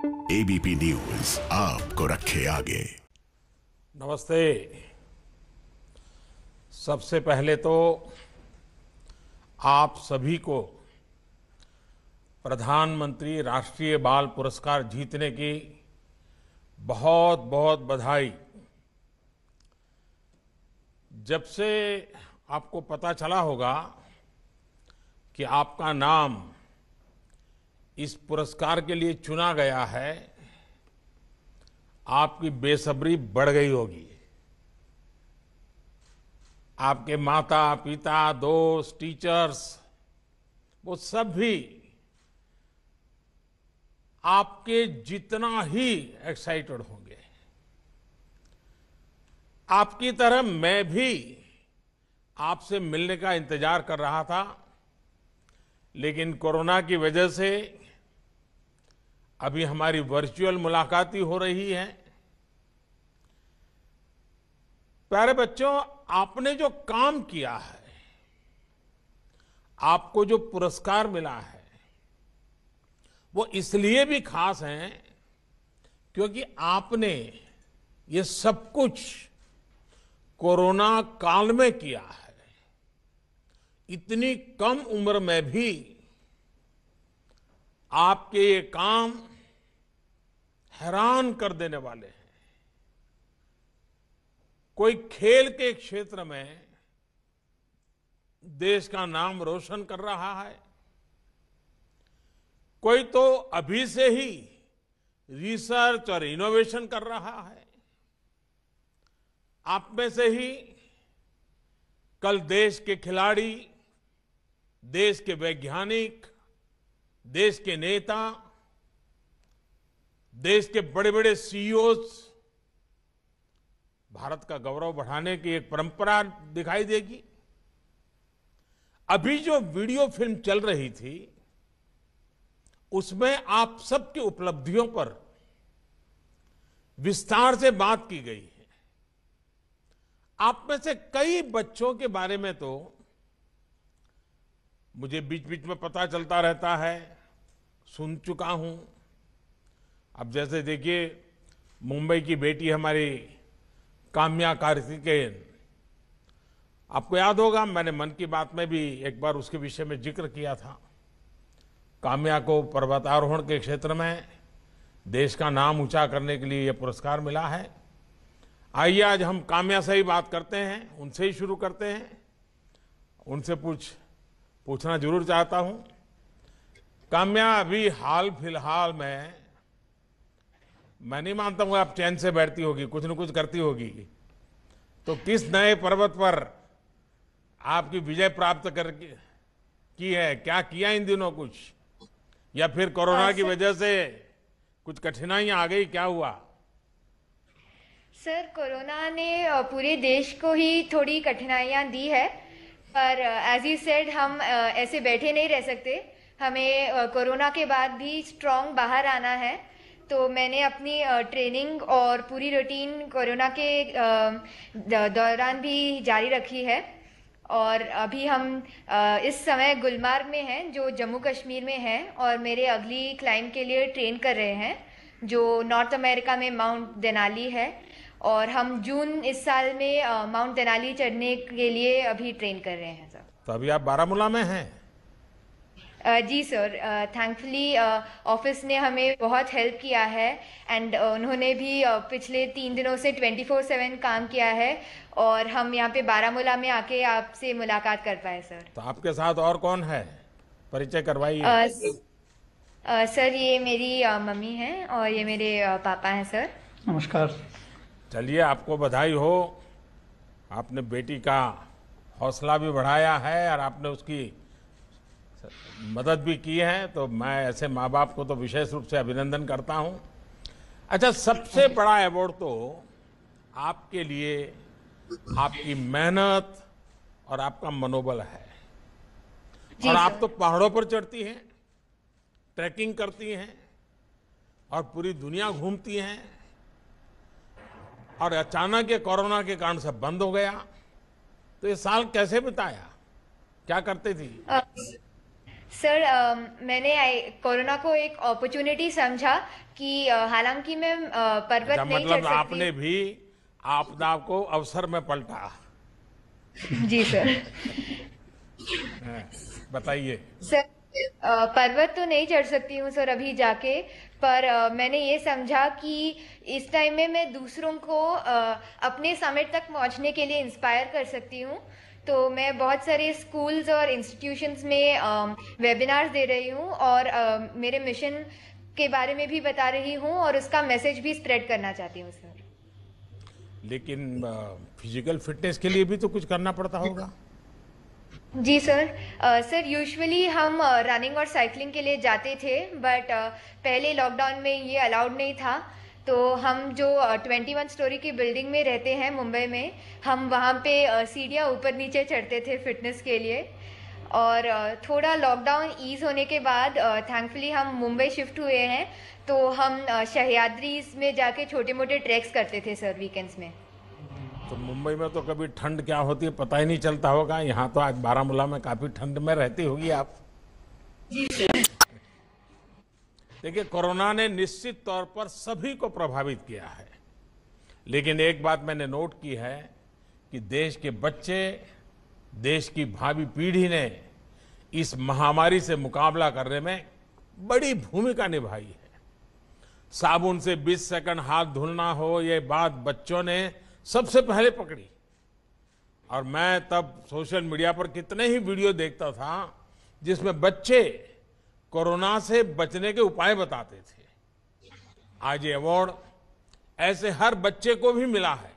ABP news आपको रखे आगे। नमस्ते। सबसे पहले तो आप सभी को प्रधानमंत्री राष्ट्रीय बाल पुरस्कार जीतने की बहुत बहुत बधाई। जब से आपको पता चला होगा कि आपका नाम इस पुरस्कार के लिए चुना गया है, आपकी बेसब्री बढ़ गई होगी। आपके माता पिता, दोस्त, टीचर्स, वो सब भी आपके जितना ही एक्साइटेड होंगे। आपकी तरह मैं भी आपसे मिलने का इंतजार कर रहा था, लेकिन कोरोना की वजह से अभी हमारी वर्चुअल मुलाकात ही हो रही है। प्यारे बच्चों, आपने जो काम किया है, आपको जो पुरस्कार मिला है, वो इसलिए भी खास है क्योंकि आपने ये सब कुछ कोरोना काल में किया है। इतनी कम उम्र में भी आपके ये काम हैरान कर देने वाले हैं। कोई खेल के क्षेत्र में देश का नाम रोशन कर रहा है, कोई तो अभी से ही रिसर्च और इनोवेशन कर रहा है। आप में से ही कल देश के खिलाड़ी, देश के वैज्ञानिक, देश के नेता, देश के बड़े बड़े सीईओज भारत का गौरव बढ़ाने की एक परंपरा दिखाई देगी। अभी जो वीडियो फिल्म चल रही थी, उसमें आप सबकी उपलब्धियों पर विस्तार से बात की गई है। आप में से कई बच्चों के बारे में तो मुझे बीच बीच में पता चलता रहता है, सुन चुका हूं। अब जैसे देखिए, मुंबई की बेटी हमारी काम्या कार्तिकेयन, आपको याद होगा मैंने मन की बात में भी एक बार उसके विषय में जिक्र किया था। काम्या को पर्वतारोहण के क्षेत्र में देश का नाम ऊंचा करने के लिए यह पुरस्कार मिला है। आइए आज हम काम्या से ही बात करते हैं, उनसे ही शुरू करते हैं। उनसे पूछना जरूर चाहता हूं, काम्या, अभी हाल फिलहाल में मैं नहीं मानता हूं आप चैन से बैठती होगी, कुछ न कुछ करती होगी, तो किस नए पर्वत पर आपकी विजय प्राप्त करके की है? क्या किया इन दिनों कुछ, या फिर कोरोना की वजह से कुछ कठिनाइयां आ गई, क्या हुआ? सर, कोरोना ने पूरे देश को ही थोड़ी कठिनाइयां दी है, पर एज यू सेड हम ऐसे बैठे नहीं रह सकते। हमें कोरोना के बाद भी स्ट्रांग बाहर आना है। तो मैंने अपनी ट्रेनिंग और पूरी रूटीन कोरोना के दौरान भी जारी रखी है। और अभी हम इस समय गुलमर्ग में हैं, जो जम्मू कश्मीर में है, और मेरे अगली क्लाइंब के लिए ट्रेन कर रहे हैं, जो नॉर्थ अमेरिका में माउंट देनाली है। और हम जून इस साल में माउंट देनाली चढ़ने के लिए अभी ट्रेन कर रहे हैं सर। तो अभी आप बारामूला में हैं? जी सर, थैंकफुली ऑफिस ने हमें बहुत हेल्प किया है, एंड उन्होंने भी पिछले 3 दिनों से 24/7 काम किया है, और हम यहाँ पे बारामूला में आके आपसे मुलाकात कर पाए सर। तो आपके साथ और कौन है, परिचय करवाइए। सर, ये मेरी मम्मी हैं और ये मेरे पापा हैं सर। नमस्कार। चलिए, आपको बधाई हो। आपने बेटी का हौसला भी बढ़ाया है और आपने उसकी मदद भी की है, तो मैं ऐसे माँ बाप को तो विशेष रूप से अभिनंदन करता हूँ। अच्छा, सबसे बड़ा अवार्ड तो आपके लिए आपकी मेहनत और आपका मनोबल है। और आप तो पहाड़ों पर चढ़ती हैं, ट्रैकिंग करती हैं और पूरी दुनिया घूमती हैं, और अचानक ये कोरोना के कारण सब बंद हो गया। तो ये साल कैसे बिताया, क्या करते थी? सर मैंने कोरोना को एक अपॉर्चुनिटी समझा कि हालांकि मैं पर्वत अच्छा, नहीं चढ़ मतलब सकती। आपने भी आपदा को अवसर में पलटा। जी सर। हाँ, बताइए। सर पर्वत तो नहीं चढ़ सकती हूँ सर अभी जाके, पर मैंने ये समझा कि इस टाइम में मैं दूसरों को अपने समिट तक पहुँचने के लिए इंस्पायर कर सकती हूँ। तो मैं बहुत सारे स्कूल्स और इंस्टीट्यूशंस में वेबिनार्स दे रही हूँ और मेरे मिशन के बारे में भी बता रही हूँ और उसका मैसेज भी स्प्रेड करना चाहती हूँ सर। लेकिन फिजिकल फिटनेस के लिए भी तो कुछ करना पड़ता होगा। जी सर। सर यूजुअली हम रनिंग और साइकिलिंग के लिए जाते थे, बट पहले लॉकडाउन में ये अलाउड नहीं था। तो हम जो 21 स्टोरी की बिल्डिंग में रहते हैं मुंबई में, हम वहाँ पे सीढ़ियाँ ऊपर नीचे चढ़ते थे फिटनेस के लिए। और थोड़ा लॉकडाउन ईज होने के बाद थैंकफुली हम मुंबई शिफ्ट हुए हैं, तो हम सह्याद्री में जाके छोटे मोटे ट्रैक्स करते थे सर वीकेंड्स में। तो मुंबई में तो कभी ठंड क्या होती है पता ही नहीं चलता होगा। यहाँ तो आज बारामूला में काफी ठंड में रहती होगी आप। देखिए, कोरोना ने निश्चित तौर पर सभी को प्रभावित किया है, लेकिन एक बात मैंने नोट की है कि देश के बच्चे, देश की भावी पीढ़ी ने इस महामारी से मुकाबला करने में बड़ी भूमिका निभाई है। साबुन से 20 सेकंड हाथ धुलना हो, ये बात बच्चों ने सबसे पहले पकड़ी। और मैं तब सोशल मीडिया पर कितने ही वीडियो देखता था जिसमें बच्चे कोरोना से बचने के उपाय बताते थे। आज ये अवार्ड ऐसे हर बच्चे को भी मिला है।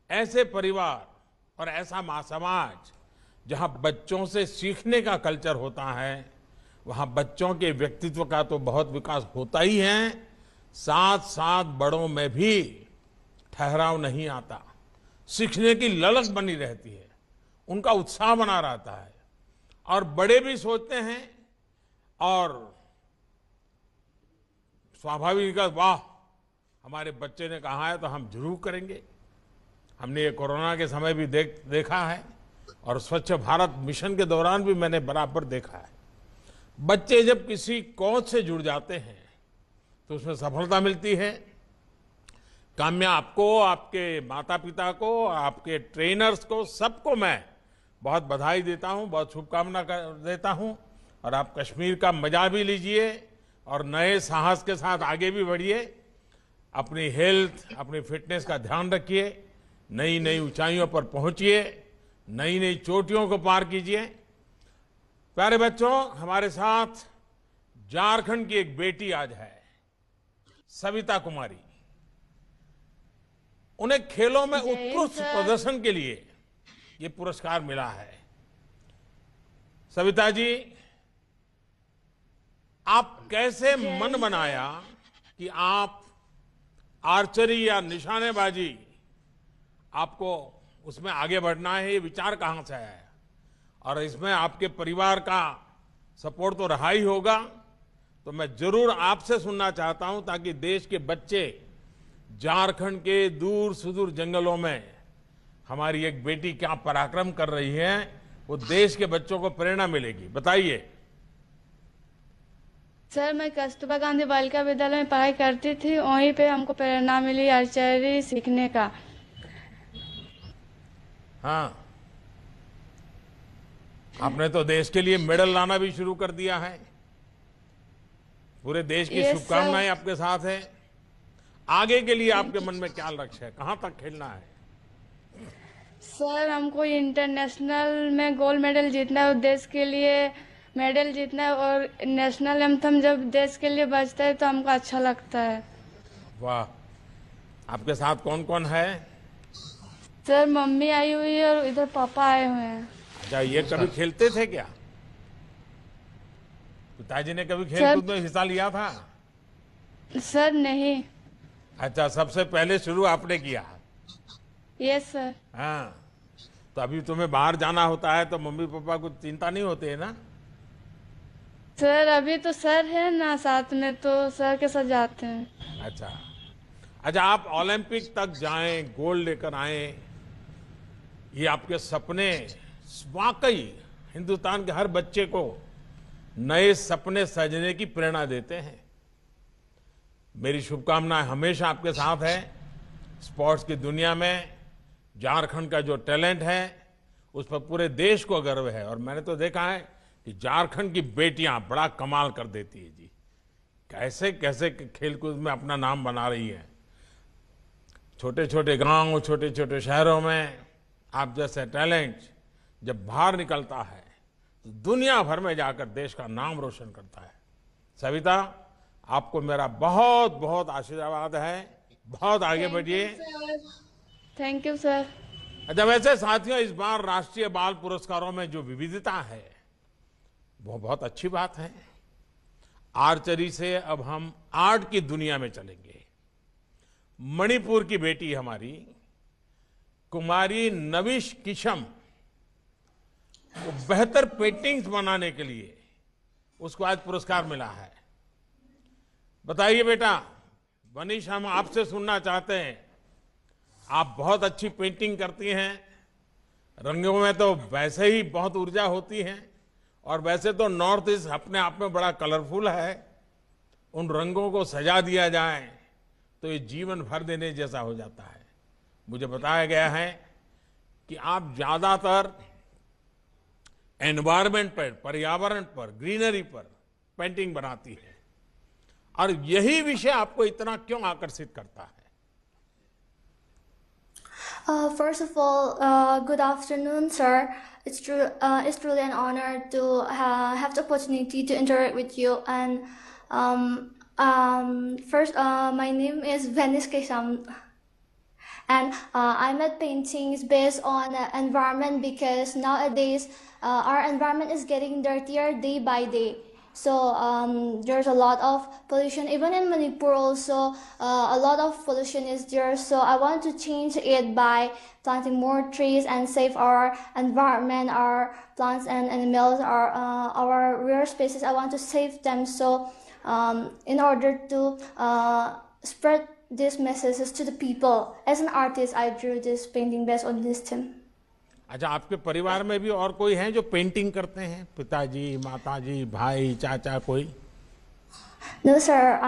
ऐसे परिवार और ऐसा समाज जहां बच्चों से सीखने का कल्चर होता है, वहां बच्चों के व्यक्तित्व का तो बहुत विकास होता ही है, साथ साथ बड़ों में भी ठहराव नहीं आता, सीखने की ललक बनी रहती है, उनका उत्साह बना रहता है। और बड़े भी सोचते हैं और स्वाभाविक वाह हमारे बच्चे ने कहा है तो हम जरूर करेंगे। हमने ये कोरोना के समय भी देखा है और स्वच्छ भारत मिशन के दौरान भी मैंने बराबर देखा है। बच्चे जब किसी कौज से जुड़ जाते हैं तो उसमें सफलता मिलती है। काम्या, आपको, आपके माता पिता को, आपके ट्रेनर्स को, सबको मैं बहुत बधाई देता हूं, बहुत शुभकामना देता हूं। और आप कश्मीर का मजा भी लीजिए और नए साहस के साथ आगे भी बढ़िए। अपनी हेल्थ, अपनी फिटनेस का ध्यान रखिए, नई नई ऊंचाइयों पर पहुंचिए, नई नई चोटियों को पार कीजिए। प्यारे बच्चों, हमारे साथ झारखंड की एक बेटी आज है, सविता कुमारी। उन्हें खेलों में उत्कृष्ट प्रदर्शन के लिए ये पुरस्कार मिला है। सविता जी, आप कैसे मन बनाया कि आप आर्चरी या निशानेबाजी, आपको उसमें आगे बढ़ना है, ये विचार कहां से आया? और इसमें आपके परिवार का सपोर्ट तो रहा ही होगा, तो मैं जरूर आपसे सुनना चाहता हूं ताकि देश के बच्चे झारखंड के दूर सुदूर जंगलों में हमारी एक बेटी क्या पराक्रम कर रही है, वो देश के बच्चों को प्रेरणा मिलेगी। बताइए। सर, मैं कस्तूरबा गांधी बालिका विद्यालय में पढ़ाई करती थी, वहीं पे हमको प्रेरणा मिली आर्चरी सीखने का। हाँ, आपने तो देश के लिए मेडल लाना भी शुरू कर दिया है। पूरे देश की शुभकामनाएं आपके साथ है। आगे के लिए आपके मन में क्या लक्ष्य है, कहां तक खेलना है? सर, हमको इंटरनेशनल में गोल्ड मेडल जीतना है, देश के लिए मेडल जीतना है। और नेशनल एंथम जब देश के लिए बजता है तो हमको अच्छा लगता है। वाह, आपके साथ कौन कौन है? सर, मम्मी आई हुई है और इधर पापा आए हुए हैं। अच्छा, ये कभी खेलते थे क्या? पिताजी ने कभी खेलकूद में हिस्सा लिया था? सर नहीं। अच्छा, सबसे पहले शुरू आपने किया? Yes sir. हाँ, तो अभी तुम्हें बाहर जाना होता है तो मम्मी पापा को चिंता नहीं होती है ना? सर, अभी तो सर है ना साथ में, तो सर के साथ जाते हैं। अच्छा अच्छा, आप ओलंपिक तक जाएं, गोल्ड लेकर आए, ये आपके सपने वाकई हिंदुस्तान के हर बच्चे को नए सपने सजने की प्रेरणा देते हैं। मेरी शुभकामनाएं हमेशा आपके साथ है। स्पोर्ट्स की दुनिया में झारखंड का जो टैलेंट है उस पर पूरे देश को गर्व है। और मैंने तो देखा है कि झारखंड की बेटियां बड़ा कमाल कर देती है जी। कैसे कैसे खेलकूद में अपना नाम बना रही है। छोटे छोटे गांव, छोटे छोटे शहरों में आप जैसे टैलेंट जब बाहर निकलता है तो दुनिया भर में जाकर देश का नाम रोशन करता है। सविता, आपको मेरा बहुत बहुत आशीर्वाद है। बहुत आगे बढ़िए। Thank you sir. अच्छा, वैसे साथियों, इस बार राष्ट्रीय बाल पुरस्कारों में जो विविधता है वो बहुत अच्छी बात है। आर्चरी से अब हम आर्ट की दुनिया में चलेंगे। मणिपुर की बेटी हमारी कुमारी नविश किशम को बेहतर पेंटिंग्स बनाने के लिए उसको आज पुरस्कार मिला है। बताइए बेटा, वनीश, हम आपसे सुनना चाहते हैं। आप बहुत अच्छी पेंटिंग करती हैं। रंगों में तो वैसे ही बहुत ऊर्जा होती है और वैसे तो नॉर्थ ईस्ट अपने आप में बड़ा कलरफुल है। उन रंगों को सजा दिया जाए तो ये जीवन भर देने जैसा हो जाता है। मुझे बताया गया है कि आप ज्यादातर एनवायरनमेंट पर, पर्यावरण पर, ग्रीनरी पर पेंटिंग बनाती है और यही विषय आपको इतना क्यों आकर्षित करता है? First of all, good afternoon, sir. It's truly an honor to have the opportunity to interact with you. And first, my name is Venice Kesam, and I made paintings based on environment because nowadays our environment is getting dirtier day by day. So there's a lot of pollution, even in Manipur also a lot of pollution is there. So I want to change it by planting more trees and save our environment, our plants and animals, our rare species. I want to save them. So in order to spread these messages to the people, as an artist, I drew this painting based on this theme. अच्छा, आपके परिवार में भी और कोई हैं जो painting करते हैं? पिताजी, माताजी, भाई, चाचा, कोई? No, sir.